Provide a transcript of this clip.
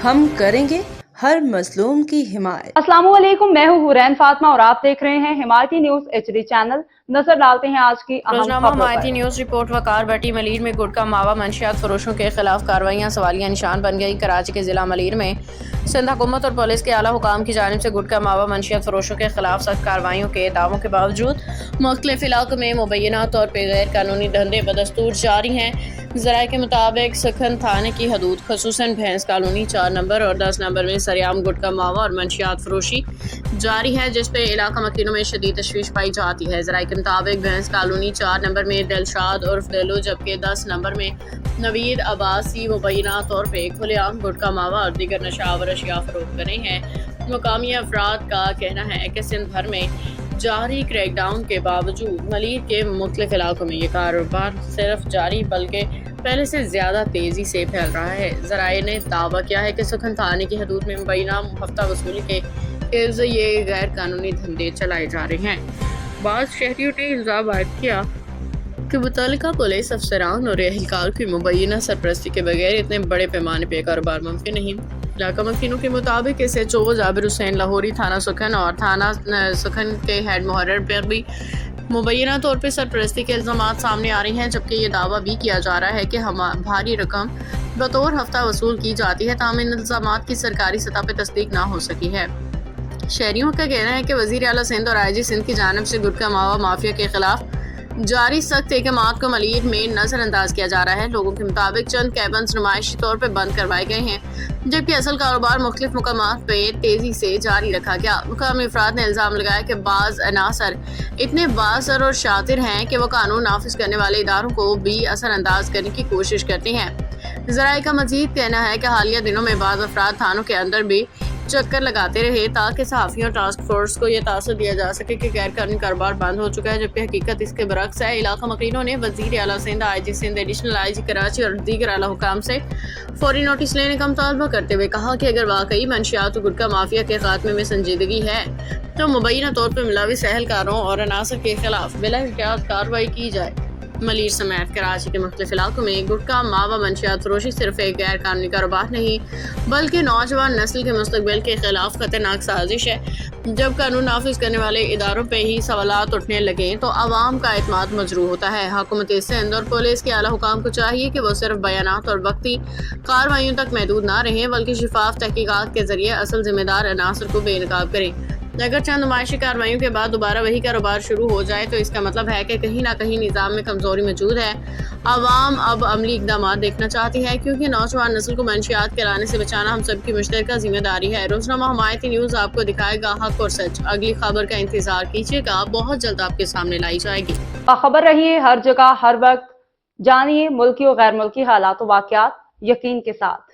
ہم کریں گے ہر مظلوم کی حمایت۔ السلام علیکم، میں ہوں حورین فاطمہ اور آپ دیکھ رہے ہیں حمایتی نیوز HD چینل۔ نظر ڈالتے ہیں آج کی اہم روزنامہ خبروں حمایتی پر۔ نیوز رپورٹ وقار بٹی ملیر میں گٹکا ماوا منشیات فروشوں کے خلاف کارروائیاں سوالیہ نشان بن گئی۔ کراچی کے ضلع ملیر میں سندھ حکومت اور پولیس کے اعلیٰ حکام کی جانب سے گٹکا ماوا منشیات فروشوں کے خلاف سخت کارروائیوں کے دعووں کے باوجود مختلف علاقوں میں مبینہ طور پر غیر قانونی دھندے بدستور جاری ہیں۔ ذرائع کے مطابق سکھن تھانے کی حدود خصوصاً بھینس کالونی 4 نمبر اور 10 نمبر میں سریعام گٹکا ماوا اور منشیات فروشی جاری ہے، جس پہ علاقہ مکینوں میں شدید تشویش پائی جاتی ہے۔ ذرائع کے مطابق بھینس کالونی 4 نمبر میں دلشاد عرف دلو جبکہ 10 نمبر میں نوید عباسی مبینہ طور پہ کھلے عام گٹکا ماوا اور دیگر نشہ آور اشیاء فروخت کرے ہیں۔ مقامی افراد کا کہنا ہے کہ سندھ بھر میں جاری کریک ڈاؤن کے باوجود ملیر کے مختلف علاقوں میں یہ کاروبار صرف جاری بلکہ پہلے سے زیادہ تیزی سے پھیل رہا ہے۔ ذرائع نے دعویٰ کیا ہے کہ سکھن تھانے کی حدود میں مبینہ ہفتہ وصولی کے عوض یہ غیر قانونی دھندے چلائے جا رہے ہیں۔ بعض شہریوں نے الزام عائد کیا کہ متعلقہ پولیس افسران اور اہلکار کی مبینہ سرپرستی کے بغیر اتنے بڑے پیمانے پہ کاروبار ممکن نہیں۔ علاقہ مکینوں کے مطابق SHO جابر حسین لاہوری تھانہ سکھن اور تھانہ سکھن کے ہیڈ محرر پر بھی مبینہ طور پر سرپرستی کے الزامات سامنے آ رہے ہیں، جبکہ یہ دعویٰ بھی کیا جا رہا ہے کہ بھاری رقم بطور ہفتہ وصول کی جاتی ہے، تاہم ان الزامات کی سرکاری سطح پہ تصدیق نہ ہو سکی ہے۔ شہریوں کا کہنا ہے کہ وزیر اعلیٰ سندھ اور IG سندھ کی جانب سے گٹکا ماوا مافیا کے خلاف جاری سخت احکامات کو ملیر میں نظر انداز کیا جا رہا ہے۔ لوگوں کے مطابق چند کیبنز نمائشی طور پر بند کروائے گئے ہیں، جبکہ اصل کاروبار مختلف مقامات پہ تیزی سے جاری رکھا گیا۔ مقامی افراد نے الزام لگایا کہ بعض عناصر اتنے بااثر اور شاطر ہیں کہ وہ قانون نافذ کرنے والے اداروں کو بھی اثر انداز کرنے کی کوشش کرتے ہیں۔ ذرائع کا مزید کہنا ہے کہ حالیہ دنوں میں بعض افراد تھانوں کے اندر بھی چکر لگاتے رہے تاکہ صحافیوں اور ٹاسک فورس کو یہ تاثر دیا جا سکے کہ غیر قانونی کاروبار بند ہو چکا ہے، جبکہ حقیقت اس کے برعکس ہے۔ علاقہ مکینوں نے وزیر اعلیٰ Sindh, IG Sindh, additional IG Karachi اور دیگر اعلیٰ حکام سے فوری نوٹس لینے کا مطالبہ کرتے ہوئے کہا کہ اگر واقعی منشیات و گٹکا مافیا کے خاتمے میں سنجیدگی ہے تو مبینہ طور پر ملوث اہلکاروں اور عناصر کے خلاف بلا احتیاط کارروائی کی جائے۔ ملیر سمیت کراچی کے مختلف علاقوں میں گٹکا ماوا منشیات فروشی صرف ایک غیر قانونی کاروبار نہیں بلکہ نوجوان نسل کے مستقبل کے خلاف خطرناک سازش ہے۔ جب قانون نافذ کرنے والے اداروں پہ ہی سوالات اٹھنے لگیں تو عوام کا اعتماد مجروح ہوتا ہے۔ حکومت سندھ اور پولیس کے اعلیٰ حکام کو چاہیے کہ وہ صرف بیانات اور وقتی کارروائیوں تک محدود نہ رہیں بلکہ شفاف تحقیقات کے ذریعے اصل ذمہ دار عناصر کو بے نقاب کریں۔ اگر چند نمائشی کارروائیوں کے بعد دوبارہ وہی کاروبار شروع ہو جائے تو اس کا مطلب ہے کہ کہیں نہ کہیں نظام میں کمزوری موجود ہے۔ عوام اب عملی اقدامات دیکھنا چاہتی ہے کیونکہ نوجوان نسل کو منشیات کے لانے سے بچانا ہم سب کی مشترکہ ذمہ داری ہے۔ روزنامہ حمایتی نیوز آپ کو دکھائے گا حق اور سچ۔ اگلی خبر کا انتظار کیجیے گا، بہت جلد آپ کے سامنے لائی جائے گی۔ باخبر رہیے ہر جگہ ہر وقت، جانیے ملکی و غیر ملکی حالات و واقعات یقین کے ساتھ۔